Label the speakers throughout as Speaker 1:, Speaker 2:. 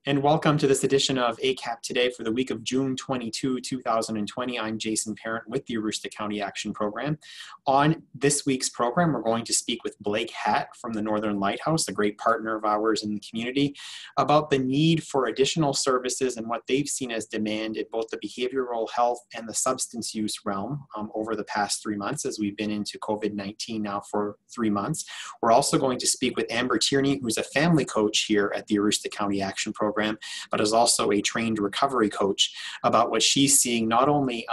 Speaker 1: And welcome to this edition of ACAP Today for the week of June 22, 2020. I'm Jason Parent with the Aroostook County Action Program. On this week's program, we're going to speak with Blake Hatt from the Northern Lighthouse, a great partner of ours in the community, about the need for additional services and what they've seen as demand in both the behavioral health and the substance use realm over the past 3 months, as we've been into COVID-19 now for 3 months. We're also going to speak with Amber Tierney, who's a family coach here at the Aroostook County Action Program, but is also a trained recovery coach, about what she's seeing not only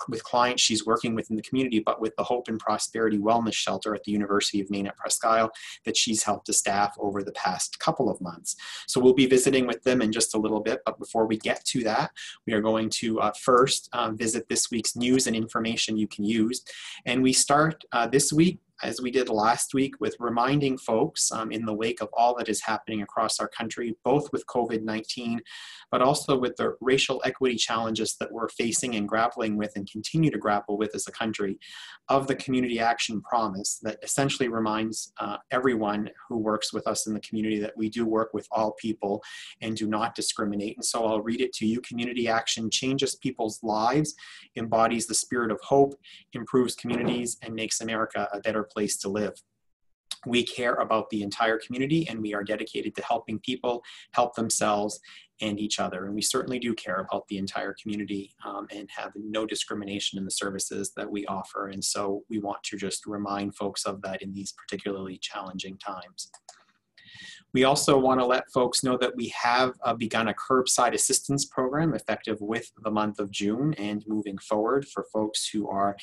Speaker 1: with clients she's working with in the community, but with the Hope and Prosperity Wellness Shelter at the University of Maine at Presque Isle that she's helped to staff over the past couple of months. So we'll be visiting with them in just a little bit, but before we get to that, we are going to first visit this week's news and information you can use. And we start this week, as we did last week, with reminding folks in the wake of all that is happening across our country, both with COVID-19, but also with the racial equity challenges that we're facing and grappling with and continue to grapple with as a country, of the community action promise that essentially reminds everyone who works with us in the community that we do work with all people and do not discriminate. And so I'll read it to you. Community action changes people's lives, embodies the spirit of hope, improves communities, and makes America a better place to live. We care about the entire community, and we are dedicated to helping people help themselves and each other. And we certainly do care about the entire community and have no discrimination in the services that we offer. And so we want to just remind folks of that in these particularly challenging times. We also want to let folks know that we have begun a Curbside Assistance program effective with the month of June and moving forward for folks who are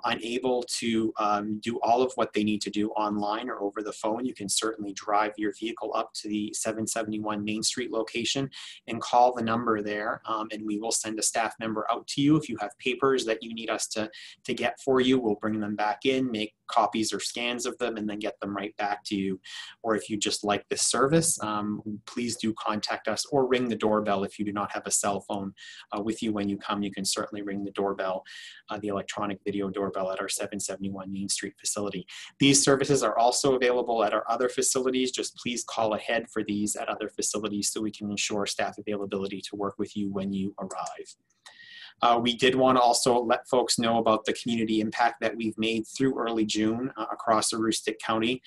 Speaker 1: unable to do all of what they need to do online or over the phone. You can certainly drive your vehicle up to the 771 Main Street location and call the number there, and we will send a staff member out to you. If you have papers that you need us to get for you, we'll bring them back in, make copies or scans of them, and then get them right back to you. Or if you just like this service, please do contact us or ring the doorbell. If you do not have a cell phone with you when you come, you can certainly ring the doorbell, the electronic video doorbell at our 771 Main Street facility. These services are also available at our other facilities. Just please call ahead for these at other facilities so we can ensure staff availability to work with you when you arrive. We did want to also let folks know about the community impact that we've made through early June across Aroostook County.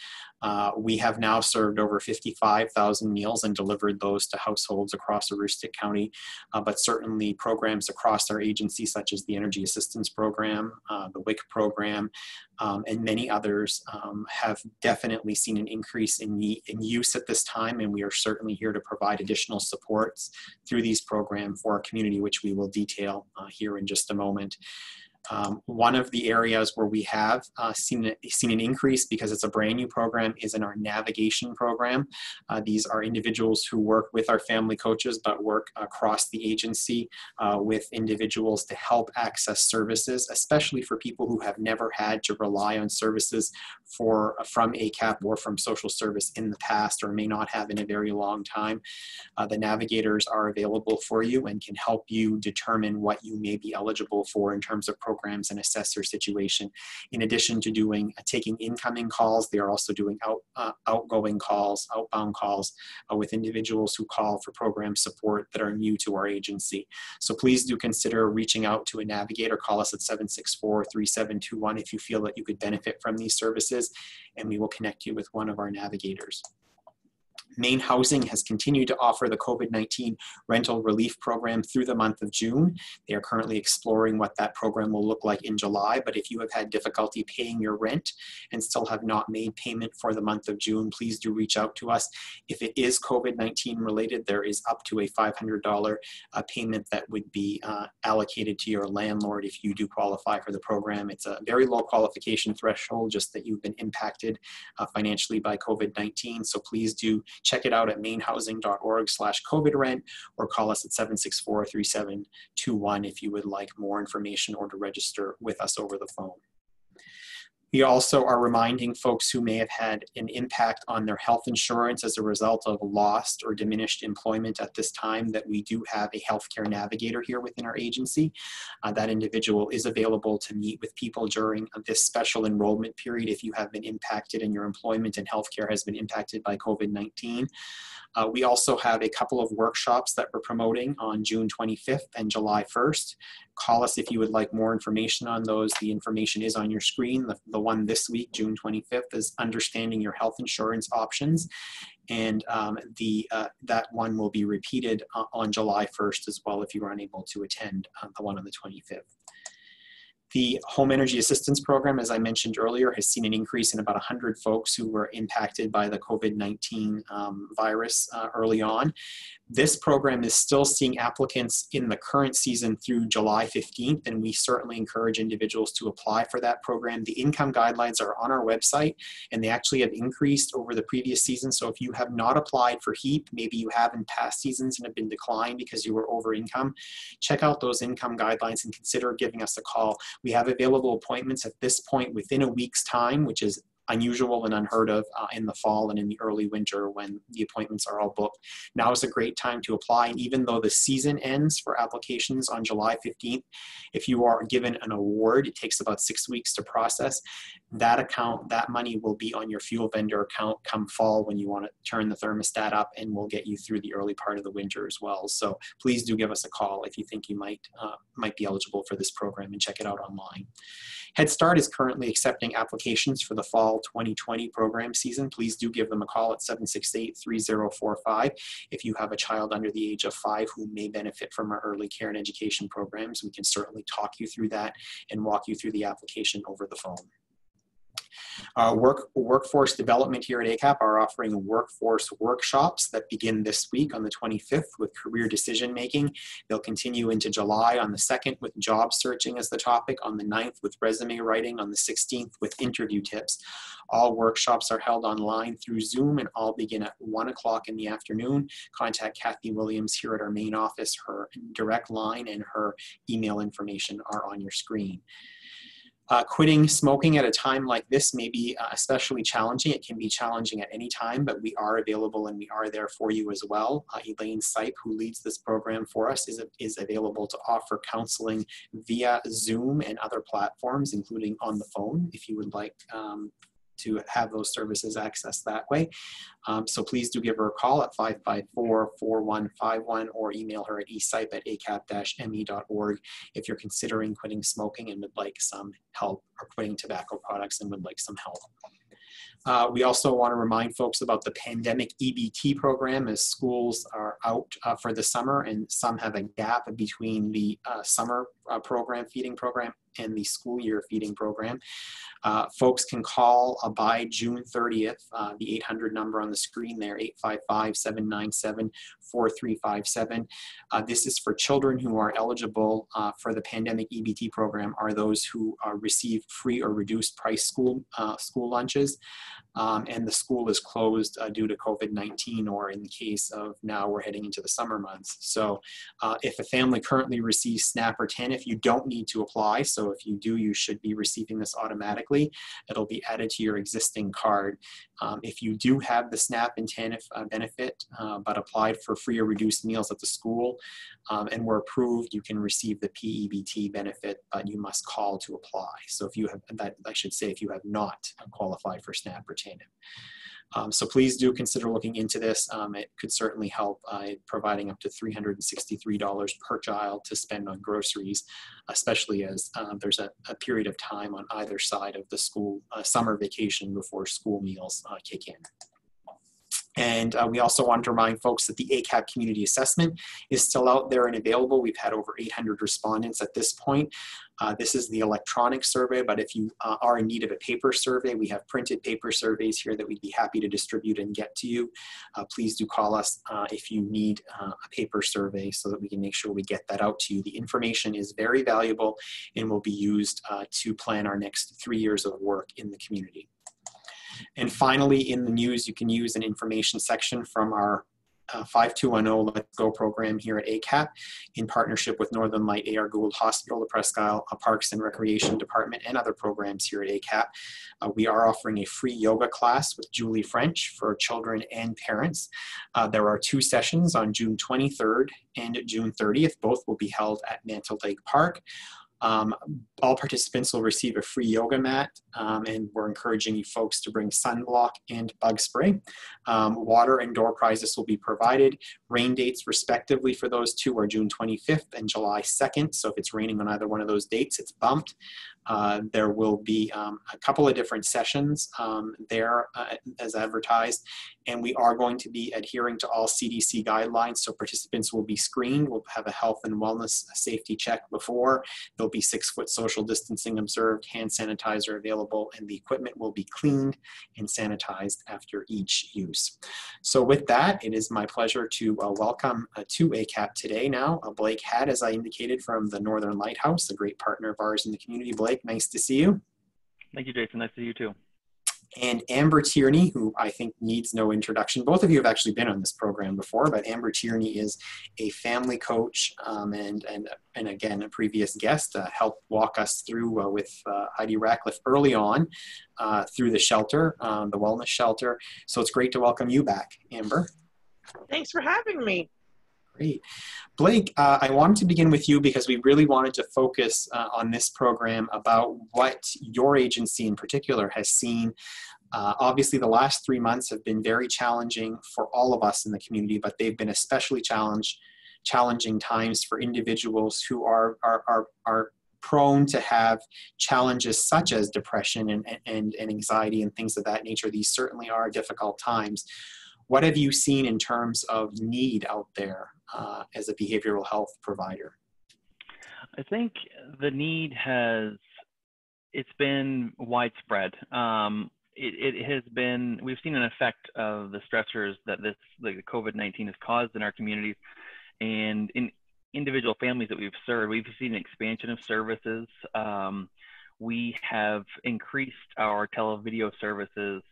Speaker 1: We have now served over 55,000 meals and delivered those to households across Aroostook County, but certainly programs across our agency such as the Energy Assistance Program, the WIC program, and many others have definitely seen an increase in use at this time, and we are certainly here to provide additional supports through these programs for our community, which we will detail here in just a moment. One of the areas where we have seen an increase, because it's a brand new program, is in our navigation program. These are individuals who work with our family coaches, but work across the agency with individuals to help access services, especially for people who have never had to rely on services from ACAP or from social service in the past, or may not have in a very long time. The navigators are available for you and can help you determine what you may be eligible for in terms of programs and assess your situation. In addition to taking incoming calls, they are also doing outgoing calls, outbound calls with individuals who call for program support that are new to our agency. So please do consider reaching out to a navigator. Call us at 764-3721 if you feel that you could benefit from these services, and we will connect you with one of our navigators. Maine Housing has continued to offer the COVID-19 rental relief program through the month of June. They are currently exploring what that program will look like in July, but if you have had difficulty paying your rent and still have not made payment for the month of June, please do reach out to us. If it is COVID-19 related, there is up to a $500 payment that would be allocated to your landlord if you do qualify for the program. It's a very low qualification threshold, just that you've been impacted financially by COVID-19, so please do check it out at mainhousing.org/COVID-rent or call us at 764-3721 if you would like more information or to register with us over the phone. We also are reminding folks who may have had an impact on their health insurance as a result of lost or diminished employment at this time that we do have a healthcare navigator here within our agency. That individual is available to meet with people during this special enrollment period if you have been impacted and your employment and healthcare has been impacted by COVID-19. We also have a couple of workshops that we're promoting on June 25th and July 1st. Call us if you would like more information on those. The information is on your screen. The one this week, June 25th, is Understanding Your Health Insurance Options. And that one will be repeated on July 1st as well if you are unable to attend the one on the 25th. The Home Energy Assistance Program, as I mentioned earlier, has seen an increase in about 100 folks who were impacted by the COVID-19 virus early on. This program is still seeing applicants in the current season through July 15th, and we certainly encourage individuals to apply for that program. The income guidelines are on our website, and they actually have increased over the previous season. So if you have not applied for HEAP, maybe you have in past seasons and have been declined because you were over income, check out those income guidelines and consider giving us a call. We have available appointments at this point within a week's time, which is unusual and unheard of in the fall and in the early winter when the appointments are all booked. Now is a great time to apply, and even though the season ends for applications on July 15th, if you are given an award, it takes about 6 weeks to process. That money will be on your fuel vendor account come fall when you want to turn the thermostat up, and we'll get you through the early part of the winter as well. So please do give us a call if you think you might be eligible for this program, and check it out online. Headstart is currently accepting applications for the fall 2020 program season. Please do give them a call at 768-3045 if you have a child under the age of 5 who may benefit from our early care and education programs. We can certainly talk you through that and walk you through the application over the phone. Workforce development here at ACAP are offering workforce workshops that begin this week on the 25th with career decision making. They'll continue into July on the 2nd with job searching as the topic, on the 9th with resume writing, on the 16th with interview tips. All workshops are held online through Zoom and all begin at 1 o'clock in the afternoon. Contact Kathy Williams here at our main office. Her direct line and her email information are on your screen. Quitting smoking at a time like this may be especially challenging. It can be challenging at any time, but we are available and we are there for you as well. Elaine Sipe, who leads this program for us, is available to offer counseling via Zoom and other platforms, including on the phone, if you would like to have those services accessed that way. So please do give her a call at 554-4151 or email her at esipe@acap-me.org if you're considering quitting smoking and would like some help, or quitting tobacco products and would like some help. We also want to remind folks about the pandemic EBT program, as schools are out for the summer and some have a gap between the summer program, feeding program, and the school year feeding program. Folks can call by June 30th, the 800 number on the screen there, 855-797-4357. This is for children who are eligible for the pandemic EBT program, are those who receive free or reduced price school lunches. And the school is closed due to COVID-19, or in the case of now we're heading into the summer months. So if a family currently receives SNAP or TANF, you don't need to apply. So if you do, you should be receiving this automatically. It'll be added to your existing card. If you do have the SNAP and TANF benefit, but applied for free or reduced meals at the school and were approved, you can receive the PEBT benefit, but you must call to apply. So if you have that, I should say, if you have not qualified for SNAP or TANF. So please do consider looking into this. It could certainly help providing up to $363 per child to spend on groceries, especially as there's a period of time on either side of the school summer vacation before school meals kick in. And we also want to remind folks that the ACAP community assessment is still out there and available. We've had over 800 respondents at this point. This is the electronic survey, but if you are in need of a paper survey, we have printed paper surveys here that we'd be happy to distribute and get to you. Please do call us if you need a paper survey so that we can make sure we get that out to you. The information is very valuable and will be used to plan our next 3 years of work in the community. And finally, in the news, you can use an information section from our 5210 Let's Go program here at ACAP in partnership with Northern Light AR Gould Hospital, the Presque Isle Parks and Recreation Department, and other programs here at ACAP. We are offering a free yoga class with Julie French for children and parents. There are 2 sessions on June 23rd and June 30th. Both will be held at Mantle Lake Park. All participants will receive a free yoga mat, and we're encouraging you folks to bring sunblock and bug spray. Water and door prizes will be provided. Rain dates respectively for those two are June 25th and July 2nd. So if it's raining on either one of those dates, it's bumped. There will be a couple of different sessions there as advertised, and we are going to be adhering to all CDC guidelines. So participants will be screened. We'll have a health and wellness safety check before. There'll be 6-foot social distancing observed, hand sanitizer available, and the equipment will be cleaned and sanitized after each use. So with that, it is my pleasure to welcome to ACAP Today now, Blake Hatt, as I indicated, from the Northern Lighthouse, a great partner of ours in the community. Blake, nice to see you.
Speaker 2: Thank you, Jason. Nice to see you too.
Speaker 1: And Amber Tierney, who I think needs no introduction. Both of you have actually been on this program before, but Amber Tierney is a family coach and again, a previous guest, helped walk us through with Heidi Ratcliffe early on through the shelter, the wellness shelter. So it's great to welcome you back, Amber.
Speaker 3: Thanks for having me.
Speaker 1: Great. Blake, I wanted to begin with you because we really wanted to focus on this program about what your agency in particular has seen. Obviously, the last 3 months have been very challenging for all of us in the community, but they've been especially challenging times for individuals who are prone to have challenges such as depression and anxiety and things of that nature. These certainly are difficult times. What have you seen in terms of need out there as a behavioral health provider?
Speaker 2: I think the need it's been widespread. It has been, we've seen an effect of the stressors that the COVID-19 has caused in our communities and in individual families that we've served. We've seen an expansion of services. We have increased our televideo services,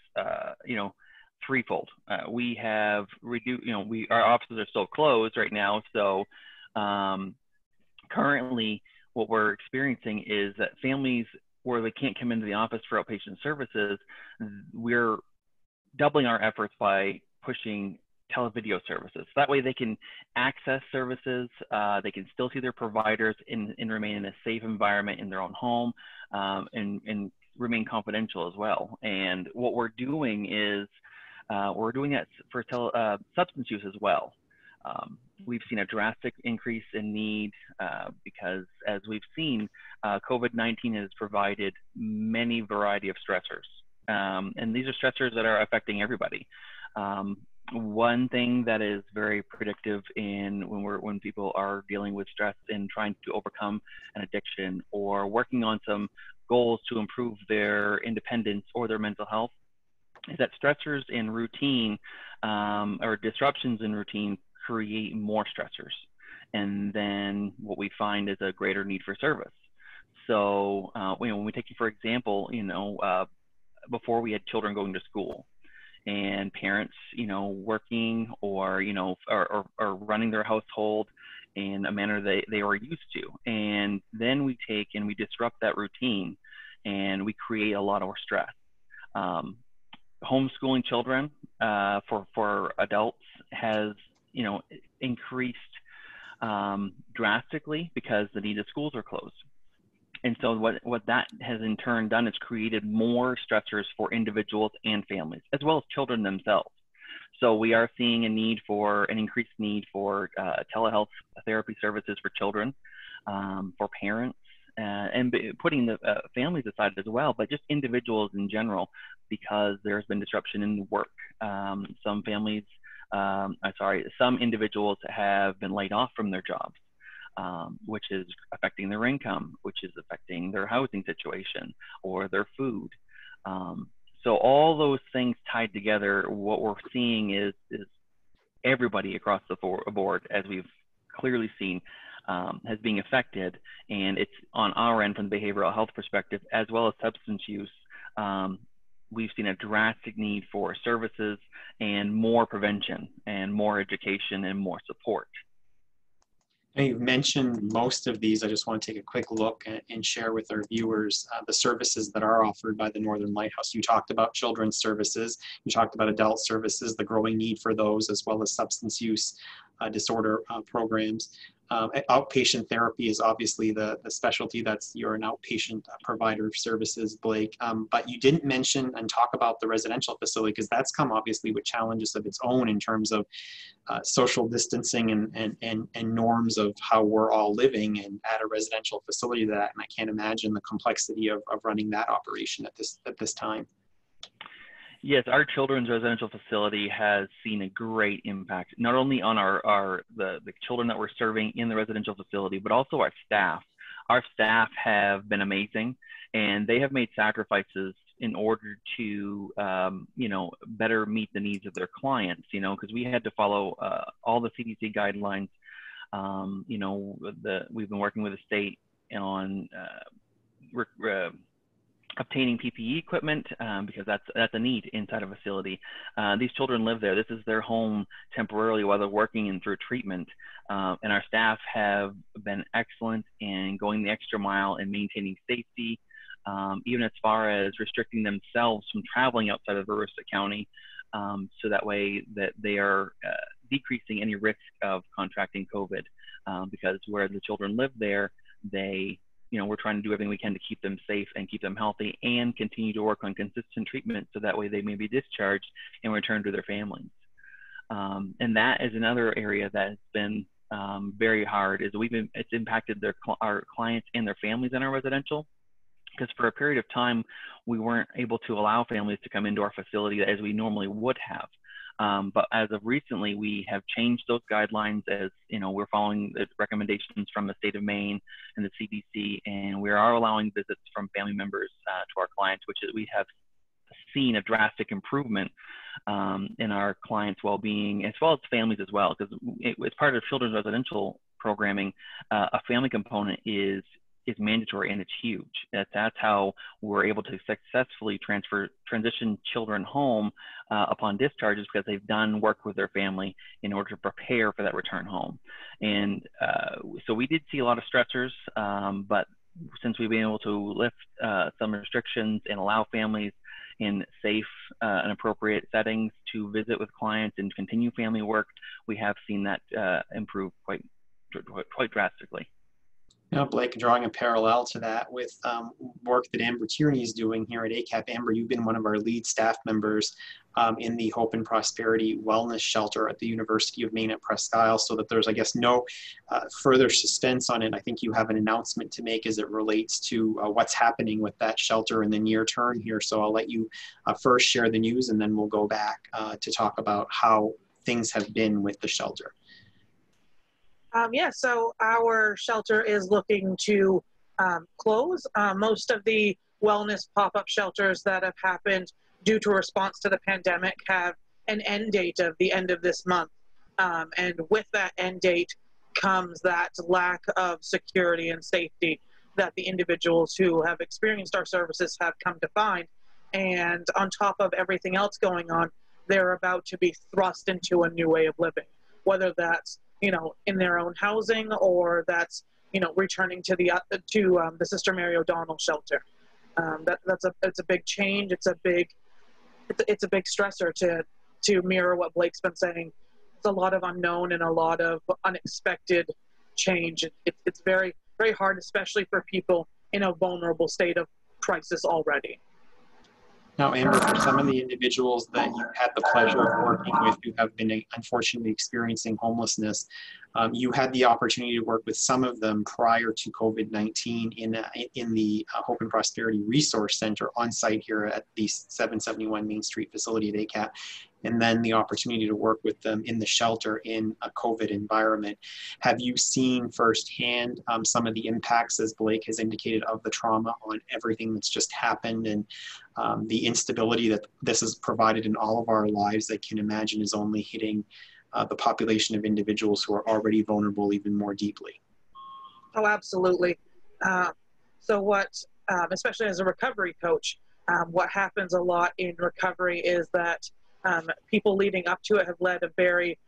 Speaker 2: threefold. We have reduced, our offices are still closed right now. So currently what we're experiencing is that families where they can't come into the office for outpatient services, we're doubling our efforts by pushing televideo services. That way they can access services, they can still see their providers and remain in a safe environment in their own home and remain confidential as well. And what we're doing is we're doing that for substance use as well. We've seen a drastic increase in need because, as we've seen, COVID-19 has provided many variety of stressors. And these are stressors that are affecting everybody. One thing that is very predictive when people are dealing with stress and trying to overcome an addiction or working on some goals to improve their independence or their mental health is that stressors in routine or disruptions in routine create more stressors. And then what we find is a greater need for service. So when we take you, for example, before we had children going to school and parents, working or running their household in a manner they were used to. And then we take and we disrupt that routine and we create a lot more stress. Homeschooling children for adults has increased drastically because the need of schools are closed. And so what that has in turn done is created more stressors for individuals and families, as well as children themselves. So we are seeing an increased need for telehealth therapy services for children, for parents, and putting the families aside as well, but just individuals in general, because there's been disruption in work. Some individuals have been laid off from their jobs, which is affecting their income, which is affecting their housing situation or their food. So all those things tied together, what we're seeing is everybody across the board, as we've clearly seen, has being affected. And it's on our end from the behavioral health perspective, as well as substance use. We've seen a drastic need for services and more prevention and more education and more support.
Speaker 1: Now, you've mentioned most of these. I just want to take a quick look and share with our viewers the services that are offered by the Northern Lighthouse. You talked about children's services, you talked about adult services, the growing need for those, as well as substance use disorder programs. Outpatient therapy is obviously the specialty. You're an outpatient provider of services, Blake. But you didn't mention and talk about the residential facility, because that's come obviously with challenges of its own in terms of social distancing and norms of how we're all living and at a residential facility. And I can't imagine the complexity of running that operation at this time.
Speaker 2: Yes, our children's residential facility has seen a great impact, not only on the children that we're serving in the residential facility, but also our staff. Our staff have been amazing, and they have made sacrifices in order to, better meet the needs of their clients, because we had to follow all the CDC guidelines. We've been working with the state on obtaining PPE equipment because that's a need inside a facility. These children live there. This is their home temporarily while they're working and through treatment. And our staff have been excellent in going the extra mile in maintaining safety, even as far as restricting themselves from traveling outside of Aroostook County, so that way that they are decreasing any risk of contracting COVID, because where the children live there, we're trying to do everything we can to keep them safe and keep them healthy and continue to work on consistent treatment so that way they may be discharged and return to their families. And that is another area that has been very hard, is it's impacted our clients and their families in our residential, because for a period of time, we weren't able to allow families to come into our facility as we normally would have. But as of recently, we have changed those guidelines as, we're following the recommendations from the state of Maine and the CDC, and we are allowing visits from family members to our clients, which is, we have seen a drastic improvement in our clients' well-being, as well as families as well, because as part of children's residential programming, a family component is mandatory, and it's huge. That's how we're able to successfully transition children home upon discharges, because they've done work with their family in order to prepare for that return home. And so we did see a lot of stressors, but since we've been able to lift some restrictions and allow families in safe and appropriate settings to visit with clients and continue family work, we have seen that improve quite drastically.
Speaker 1: Now, Blake, drawing a parallel to that with work that Amber Tierney is doing here at ACAP. Amber, you've been one of our lead staff members in the Hope and Prosperity Wellness Shelter at the University of Maine at Presque Isle, so that there's, I guess, no further suspense on it. I think you have an announcement to make as it relates to what's happening with that shelter in the near term here. So I'll let you first share the news, and then we'll go back to talk about how things have been with the shelter.
Speaker 3: So our shelter is looking to close. Most of the wellness pop-up shelters that have happened due to a response to the pandemic have an end date of the end of this month. And with that end date comes that lack of security and safety that the individuals who have experienced our services have come to find. And on top of everything else going on, they're about to be thrust into a new way of living, whether that's in their own housing, or that's, returning to the Sister Mary O'Donnell shelter. It's a big change. It's a big stressor to mirror what Blake's been saying. It's a lot of unknown and a lot of unexpected change. It's very, very hard, especially for people in a vulnerable state of crisis already.
Speaker 1: Now, Amber, for some of the individuals that you had the pleasure of working with who have been unfortunately experiencing homelessness, you had the opportunity to work with some of them prior to COVID-19 in the Hope and Prosperity Resource Center on site here at the 771 Main Street facility at ACAP, and then the opportunity to work with them in the shelter in a COVID environment. Have you seen firsthand some of the impacts, as Blake has indicated, of the trauma on everything that's just happened, and the instability that this has provided in all of our lives, I can imagine is only hitting the population of individuals who are already vulnerable even more deeply?
Speaker 3: Oh, absolutely. So what, especially as a recovery coach, what happens a lot in recovery is that people leading up to it have led a very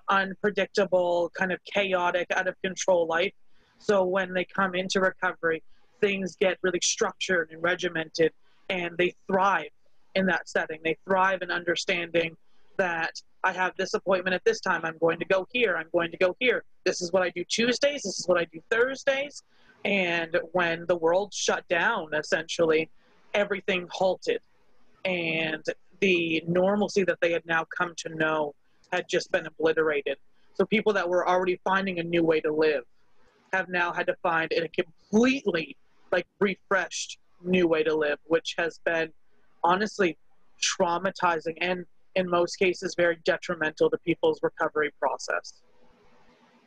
Speaker 3: unpredictable, kind of chaotic, out of control life. So when they come into recovery, things get really structured and regimented, and they thrive in that setting. They thrive in understanding that I have this appointment at this time. I'm going to go here. I'm going to go here. This is what I do Tuesdays. This is what I do Thursdays. And when the world shut down, essentially, everything halted. And the normalcy that they had now come to know had just been obliterated. So people that were already finding a new way to live have now had to find a completely refreshed new way to live, which has been honestly traumatizing and in most cases very detrimental to people's recovery process.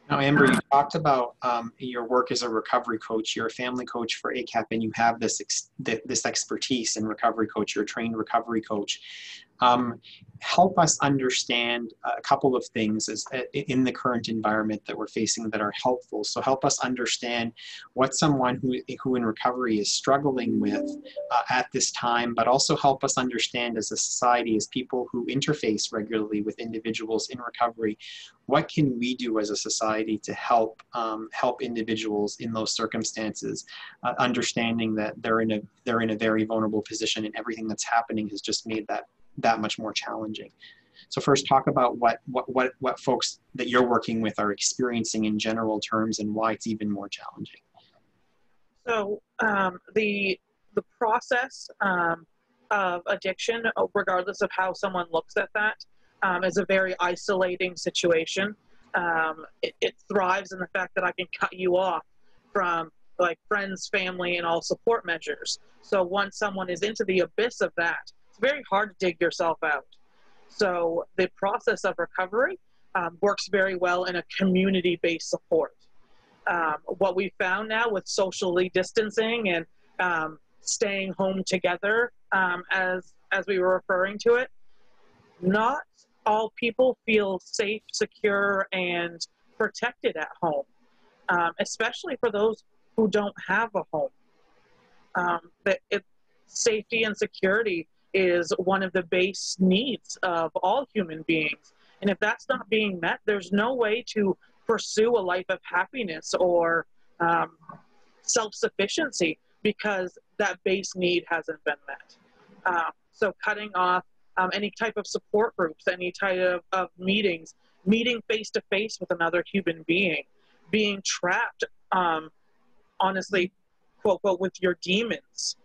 Speaker 1: Now, Amber, you talked about your work as a recovery coach. You're a family coach for ACAP, and you have this expertise in recovery coach. You're a trained recovery coach. Help us understand a couple of things in the current environment that we're facing that are helpful. So help us understand what someone who in recovery is struggling with at this time, but also help us understand as a society, as people who interface regularly with individuals in recovery, what can we do as a society to help individuals in those circumstances, understanding that they're in a very vulnerable position, and everything that's happening has just made that much more challenging. So first, talk about what folks that you're working with are experiencing in general terms and why it's even more challenging.
Speaker 3: So the process of addiction, regardless of how someone looks at that, is a very isolating situation. It thrives in the fact that I can cut you off from friends, family, and all support measures. So once someone is into the abyss of that, it's very hard to dig yourself out. So the process of recovery works very well in a community-based support. What we found now with socially distancing and staying home together, as we were referring to it, not all people feel safe, secure, and protected at home, especially for those who don't have a home. Safety and security is one of the base needs of all human beings. And if that's not being met, there's no way to pursue a life of happiness or self-sufficiency, because that base need hasn't been met. So cutting off any type of support groups, any type of meetings, meeting face-to-face with another human being, being trapped, honestly, quote, quote, with your demons,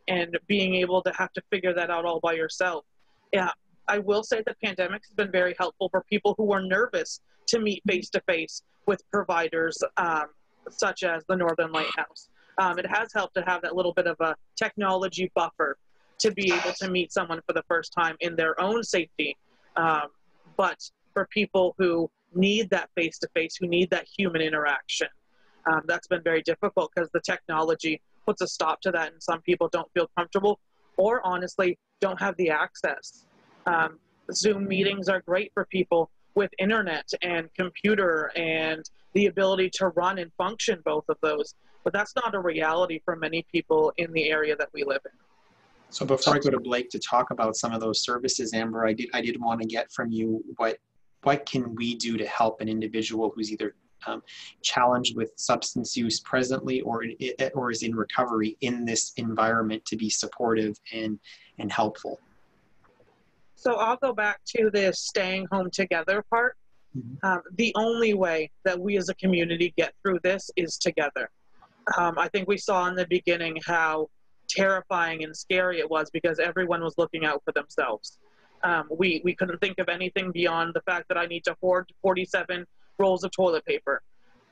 Speaker 3: and being able to have to figure that out all by yourself. Yeah, I will say the pandemic has been very helpful for people who are nervous to meet face-to-face with providers such as the Northern Lighthouse. It has helped to have that little bit of a technology buffer to be able to meet someone for the first time in their own safety. But for people who need that face-to-face, who need that human interaction, that's been very difficult because the technology puts a stop to that, and some people don't feel comfortable or honestly don't have the access. Zoom meetings are great for people with internet and computer and the ability to run and function both of those, but that's not a reality for many people in the area that we live in.
Speaker 1: So before I go to Blake to talk about some of those services, Amber, I did want to get from you what can we do to help an individual who's either challenged with substance use presently or is in recovery in this environment to be supportive and helpful?
Speaker 3: So I'll go back to this staying home together part. Mm-hmm. The only way that we as a community get through this is together. I think we saw in the beginning how terrifying and scary it was because everyone was looking out for themselves. We couldn't think of anything beyond the fact that I need to hoard 47 rolls of toilet paper.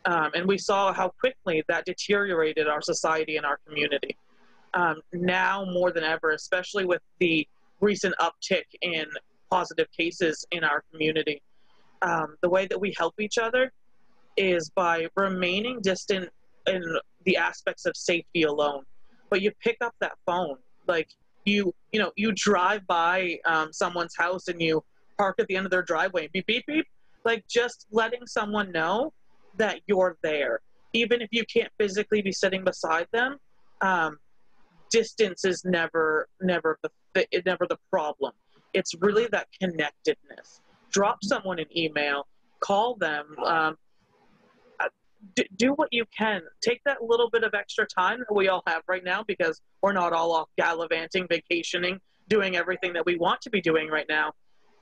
Speaker 3: And we saw how quickly that deteriorated our society and our community. Now more than ever, especially with the recent uptick in positive cases in our community, the way that we help each other is by remaining distant in the aspects of safety alone. But you pick up that phone, you drive by someone's house and you park at the end of their driveway, beep, beep, beep. Just letting someone know that you're there. Even if you can't physically be sitting beside them, distance is never the problem. It's really that connectedness. Drop someone an email, call them, do what you can. Take that little bit of extra time that we all have right now, because we're not all off gallivanting, vacationing, doing everything that we want to be doing right now.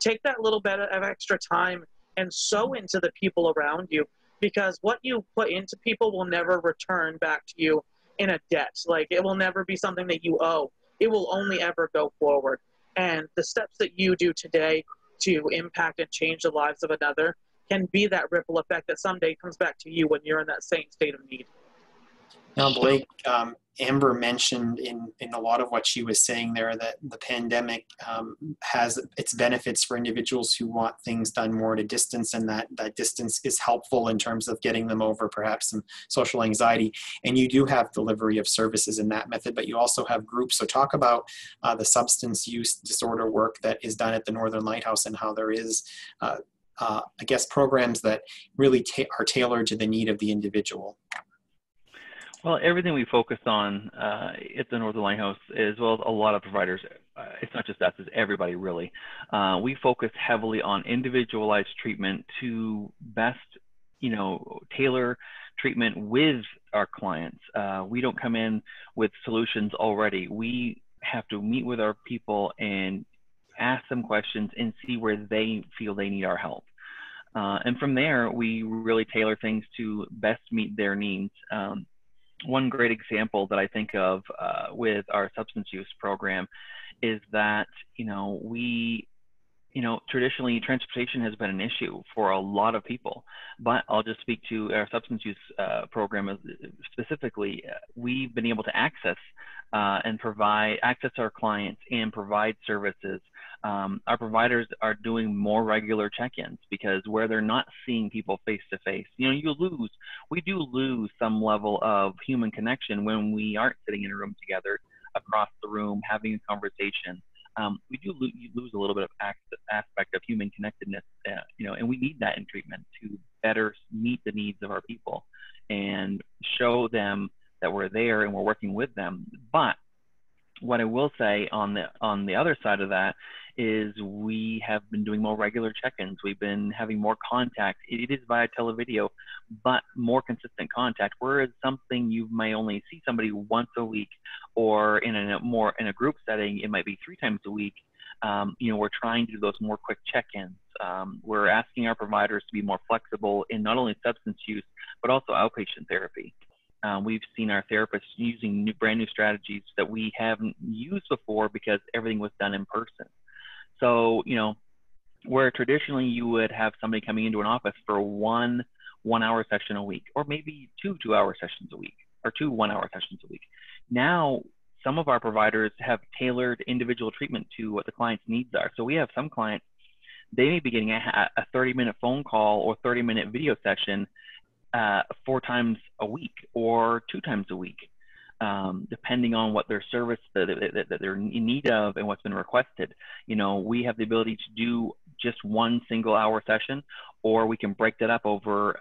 Speaker 3: take that little bit of extra time and sow into the people around you, because what you put into people will never return back to you in a debt. Like, it will never be something that you owe. It will only ever go forward. And the steps that you do today to impact and change the lives of another can be that ripple effect that someday comes back to you when you're in that same state of need.
Speaker 1: Now, Blake, Amber mentioned in a lot of what she was saying there that the pandemic has its benefits for individuals who want things done more at a distance, and that distance is helpful in terms of getting them over perhaps some social anxiety. And you do have delivery of services in that method, but you also have groups. So talk about the substance use disorder work that is done at the Northern Lighthouse, and how there is, I guess, programs that really are tailored to the need of the individual.
Speaker 2: Well, everything we focus on at the Northern Lighthouse, as well as a lot of providers, it's not just us, it's everybody really. We focus heavily on individualized treatment to best, tailor treatment with our clients. We don't come in with solutions already. We have to meet with our people and ask them questions and see where they feel they need our help. And from there, we really tailor things to best meet their needs. One great example that I think of with our substance use program is that, traditionally transportation has been an issue for a lot of people, but I'll just speak to our substance use program specifically. We've been able to access our clients and provide services. Our providers are doing more regular check-ins, because where they're not seeing people face to face, we do lose some level of human connection when we aren't sitting in a room together across the room having a conversation. We do lose a little bit of aspect of human connectedness, and we need that in treatment to better meet the needs of our people and show them that we're there and we're working with them. But what I will say on the other side of that is we have been doing more regular check-ins. We've been having more contact. It is via televideo, but more consistent contact. Whereas something you may only see somebody once a week, or in a group setting, it might be 3 times a week. We're trying to do those more quick check-ins. We're asking our providers to be more flexible in not only substance use, but also outpatient therapy. We've seen our therapists using brand new strategies that we haven't used before because everything was done in person. So, where traditionally you would have somebody coming into an office for one 1-hour session a week, or maybe 2 2-hour sessions a week, or 2 1-hour sessions a week. Now, some of our providers have tailored individual treatment to what the client's needs are. So we have some clients, they may be getting a 30-minute phone call or 30-minute video session 4 times a week or 2 times a week, depending on what their service that they're in need of and what's been requested. We have the ability to do just 1 single hour session, or we can break that up over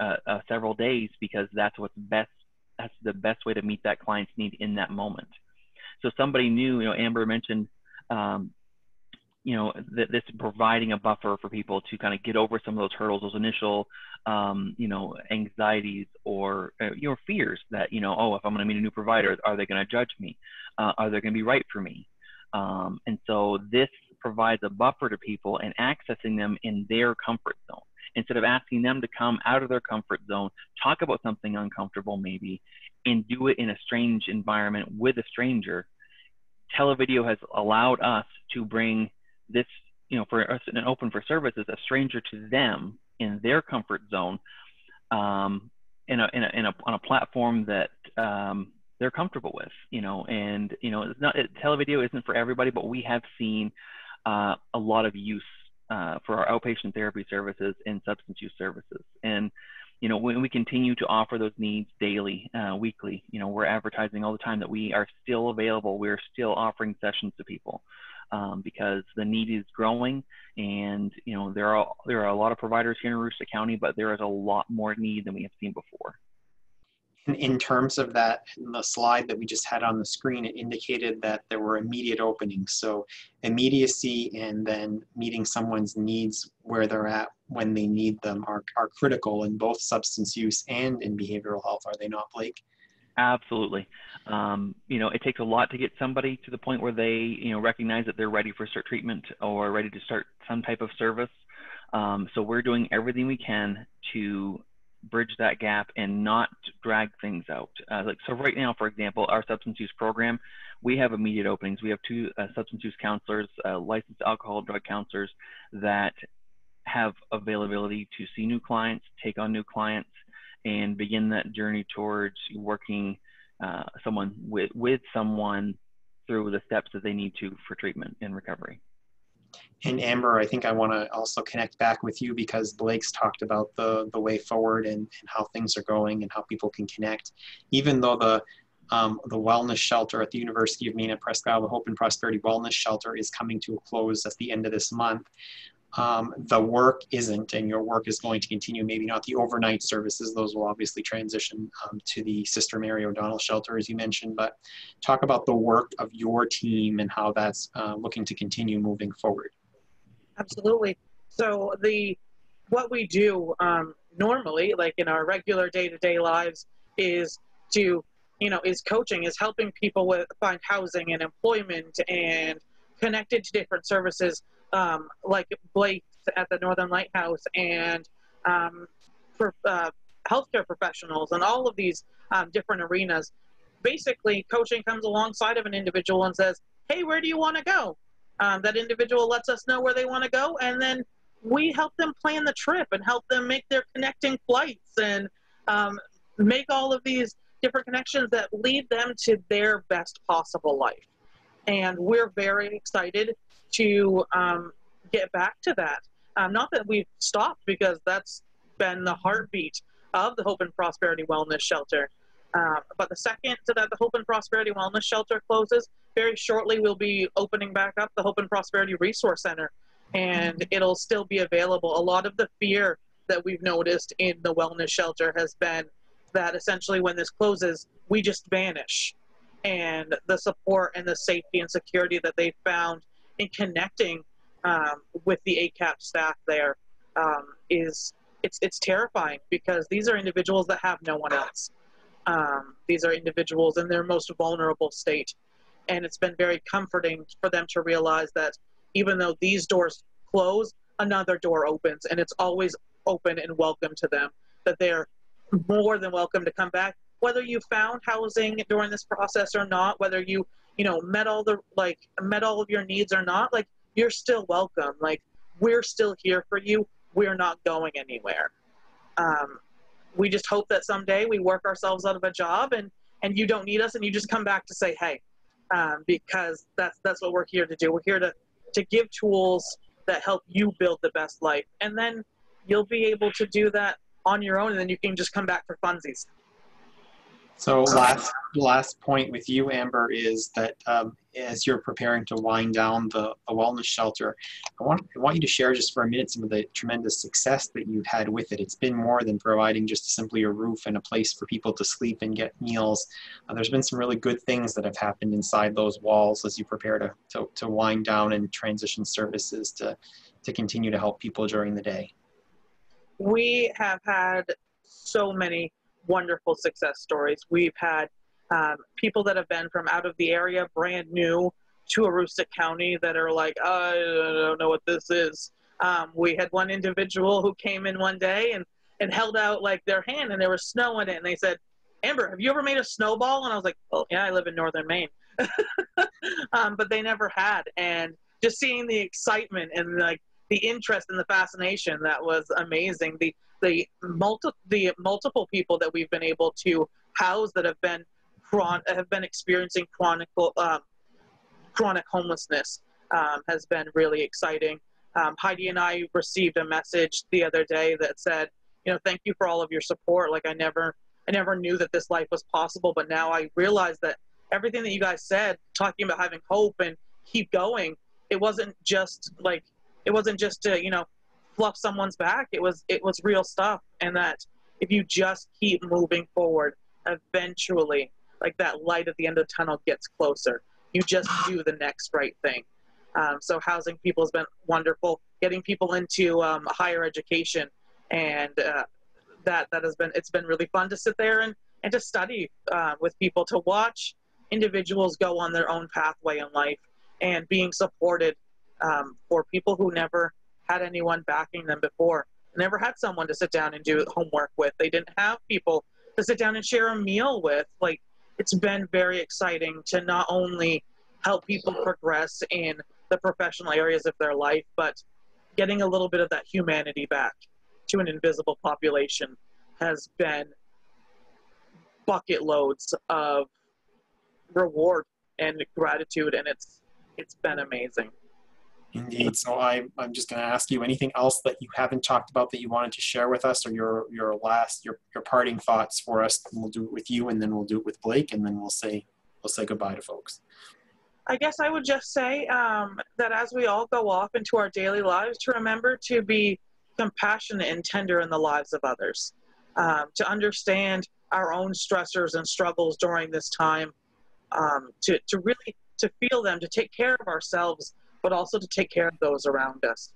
Speaker 2: several days, because that's what's best. That's the best way to meet that client's need in that moment. So somebody new, Amber mentioned, that this is providing a buffer for people to kind of get over some of those hurdles, those initial, anxieties or, fears that, oh, if I'm going to meet a new provider, are they going to judge me? Are they going to be right for me? And so this provides a buffer to people and accessing them in their comfort zone. Instead of asking them to come out of their comfort zone, talk about something uncomfortable maybe, and do it in a strange environment with a stranger, televideo has allowed us to bring this, for us and open for services, a stranger to them in their comfort zone, on a platform that they're comfortable with, and televideo isn't for everybody, but we have seen a lot of use for our outpatient therapy services and substance use services. And when we continue to offer those needs daily, weekly, we're advertising all the time that we are still available. We're still offering sessions to people, because the need is growing, and there are a lot of providers here in Aroostook County, but there is a lot more need than we have seen before.
Speaker 1: In terms of that, in the slide that we just had on the screen, it indicated that there were immediate openings. So immediacy and then meeting someone's needs where they're at when they need them are critical in both substance use and in behavioral health, are they not, Blake?
Speaker 2: Absolutely. It takes a lot to get somebody to the point where they, recognize that they're ready for start treatment or ready to start some type of service. So we're doing everything we can to bridge that gap and not drag things out. So right now, for example, our substance use program, we have immediate openings. We have 2 substance use counselors, licensed alcohol drug counselors that have availability to see new clients, take on new clients, and begin that journey towards working with someone through the steps that they need to for treatment and recovery.
Speaker 1: And Amber, I think I want to also connect back with you because Blake's talked about the way forward and how things are going and how people can connect. Even though the wellness shelter at the University of Maine at Presque Isle, the Hope and Prosperity Wellness Shelter, is coming to a close at the end of this month. The work isn't, and your work is going to continue. Maybe not the overnight services; those will obviously transition to the Sister Mary O'Donnell shelter, as you mentioned. But talk about the work of your team and how that's looking to continue moving forward.
Speaker 3: Absolutely. So what we do normally, like in our regular day-to-day lives, is is coaching, is helping people find housing and employment and connected to different services, like Blake at the Northern Lighthouse, and for healthcare professionals and all of these different arenas. Basically, coaching comes alongside of an individual and says, hey, where do you want to go? That individual lets us know where they want to go, and then we help them plan the trip and help them make their connecting flights and make all of these different connections that lead them to their best possible life. And we're very excited to get back to that. Not that we've stopped, because that's been the heartbeat of the Hope and Prosperity Wellness Shelter. But the second that the Hope and Prosperity Wellness Shelter closes, very shortly we'll be opening back up the Hope and Prosperity Resource Center, and it'll still be available. A lot of the fear that we've noticed in the wellness shelter has been that essentially when this closes, we just vanish. And the support and the safety and security that they found in connecting with the ACAP staff there it's terrifying, because these are individuals that have no one else. These are individuals in their most vulnerable state. And it's been very comforting for them to realize that even though these doors close, another door opens, and it's always open and welcome to them, that they're more than welcome to come back, whether you found housing during this process or not, whether you met all of your needs or not, like, you're still welcome. Like, we're still here for you. We're not going anywhere. We just hope that someday we work ourselves out of a job and you don't need us and you just come back to say, hey, because that's what we're here to do. We're here to give tools that help you build the best life. And then you'll be able to do that on your own, and then you can just come back for funsies.
Speaker 1: So last point with you, Amber, is that as you're preparing to wind down the wellness shelter, I want you to share just for a minute some of the tremendous success that you've had with it. It's been more than providing just simply a roof and a place for people to sleep and get meals. There's been some really good things that have happened inside those walls as you prepare to wind down and transition services to continue to help people during the day. We have had so many wonderful success stories. We've had people that have been from out of the area, brand new to Aroostook County, that are like, I don't know what this is. We had one individual who came in one day and held out like their hand, and there was snow in it, and they said, Amber, have you ever made a snowball? And I was like, well, yeah, I live in northern Maine. But they never had. And just seeing the excitement and like the interest and the fascination, that was amazing. The multiple people that we've been able to house that have been experiencing chronic homelessness has been really exciting. Heidi and I received a message the other day that said, thank you for all of your support. Like, I never knew that this life was possible, but now I realize that everything that you guys said, talking about having hope and keep going, it wasn't just to fluff someone's back. It was real stuff, and that if you just keep moving forward, eventually, like, that light at the end of the tunnel gets closer. You just do the next right thing. So housing people has been wonderful. Getting people into higher education, and it's been really fun to sit there
Speaker 3: and to study with people, to watch individuals go on their own pathway in life and being supported for people who never had anyone backing them before, never had someone to sit down and do homework with. They didn't have people to sit down and share a meal with. Like, it's been very exciting to not only help people progress in the professional areas of their life, but getting a little bit of that humanity back to an invisible population has been bucket loads of reward and gratitude, and it's been amazing.
Speaker 1: Indeed. So I'm just going to ask you, anything else that you haven't talked about that you wanted to share with us, or your parting thoughts for us? We'll do it with you, and then we'll do it with Blake, and then we'll say goodbye to folks.
Speaker 3: I guess I would just say that as we all go off into our daily lives, to remember to be compassionate and tender in the lives of others, to understand our own stressors and struggles during this time, to really feel them, to take care of ourselves, but also to take care of those around us.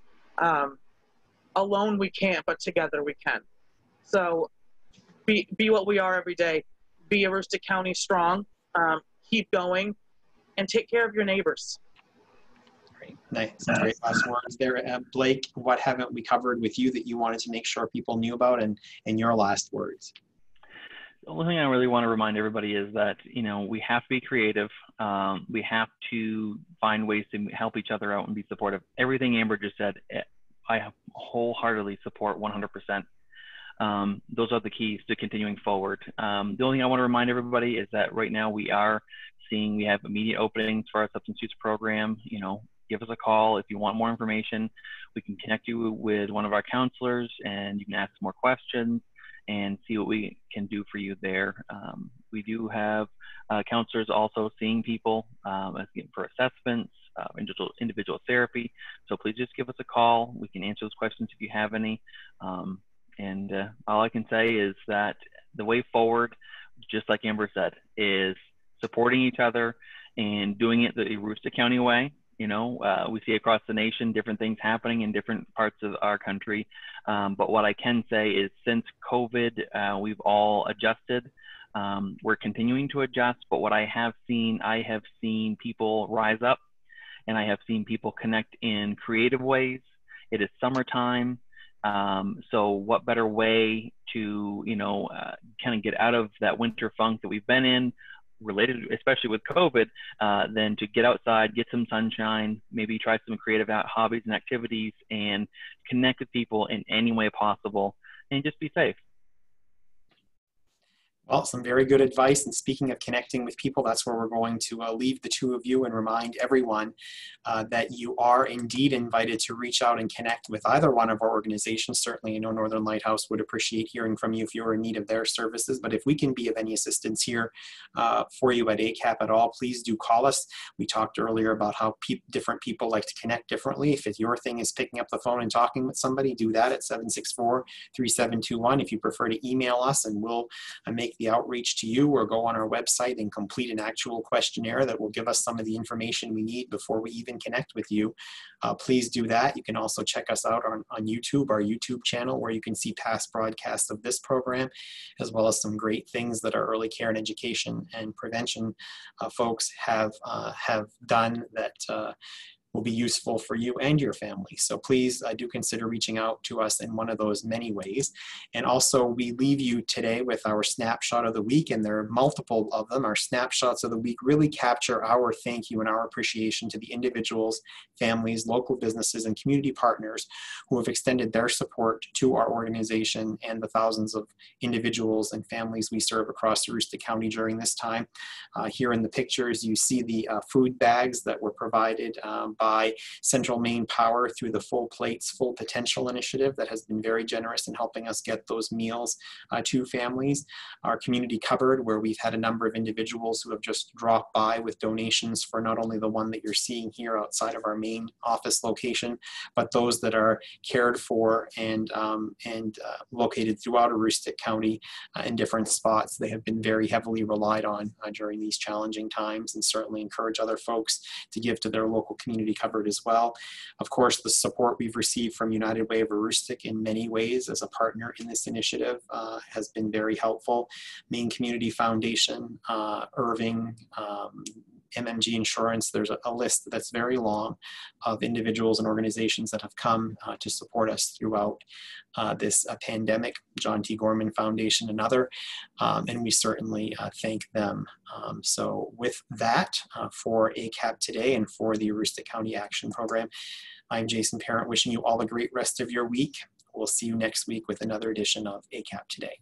Speaker 3: Alone we can't, but together we can. So be what we are every day. Be Aroostook County strong. Keep going, and take care of your neighbors.
Speaker 1: Great. Nice. Great last words there. Blake, what haven't we covered with you that you wanted to make sure people knew about, and your last words?
Speaker 2: The only thing I really want to remind everybody is that, we have to be creative. We have to find ways to help each other out and be supportive. Everything Amber just said, I wholeheartedly support 100%. Those are the keys to continuing forward. The only thing I want to remind everybody is that right now we have immediate openings for our substance use program. Give us a call if you want more information. We can connect you with one of our counselors, and you can ask more questions and see what we can do for you there. We do have counselors also seeing people for assessments, individual therapy. So please just give us a call. We can answer those questions if you have any. And all I can say is that the way forward, just like Amber said, is supporting each other and doing it the Aroostook County way. We see across the nation different things happening in different parts of our country. But what I can say is, since COVID, we've all adjusted. We're continuing to adjust. But what I have seen people rise up, and I have seen people connect in creative ways. It is summertime. So what better way to, kind of get out of that winter funk that we've been in, related, especially with COVID, than to get outside, get some sunshine, maybe try some creative hobbies and activities, and connect with people in any way possible, and just be safe.
Speaker 1: Well, some very good advice. And speaking of connecting with people, that's where we're going to leave the two of you and remind everyone that you are indeed invited to reach out and connect with either one of our organizations. Certainly, I know Northern Lighthouse would appreciate hearing from you if you're in need of their services. But if we can be of any assistance here for you at ACAP at all, please do call us. We talked earlier about how different people like to connect differently. If your thing is picking up the phone and talking with somebody, do that at 764-3721. If you prefer to email us, and we'll make the outreach to you, or go on our website and complete an actual questionnaire that will give us some of the information we need before we even connect with you. Please do that. You can also check us out on YouTube, our YouTube channel, where you can see past broadcasts of this program, as well as some great things that our early care and education and prevention folks have done that will be useful for you and your family. So please do consider reaching out to us in one of those many ways. And also, we leave you today with our snapshot of the week, and there are multiple of them. Our snapshots of the week really capture our thank you and our appreciation to the individuals, families, local businesses, and community partners who have extended their support to our organization and the thousands of individuals and families we serve across Aroostook County during this time. Here in the pictures, you see the food bags that were provided by Central Maine Power through the Full Plates, Full Potential initiative that has been very generous in helping us get those meals to families. Our community cupboard, where we've had a number of individuals who have just dropped by with donations for not only the one that you're seeing here outside of our main office location, but those that are cared for and located throughout Aroostook County in different spots. They have been very heavily relied on during these challenging times, and certainly encourage other folks to give to their local community covered as well. Of course, the support we've received from United Way of Aroostook in many ways as a partner in this initiative has been very helpful. Maine Community Foundation, Irving, MMG Insurance, there's a list that's very long of individuals and organizations that have come to support us throughout this pandemic, John T. Gorman Foundation and other, and we certainly thank them. So with that, for ACAP Today and for the Aroostook County Action Program, I'm Jason Parent, wishing you all a great rest of your week. We'll see you next week with another edition of ACAP Today.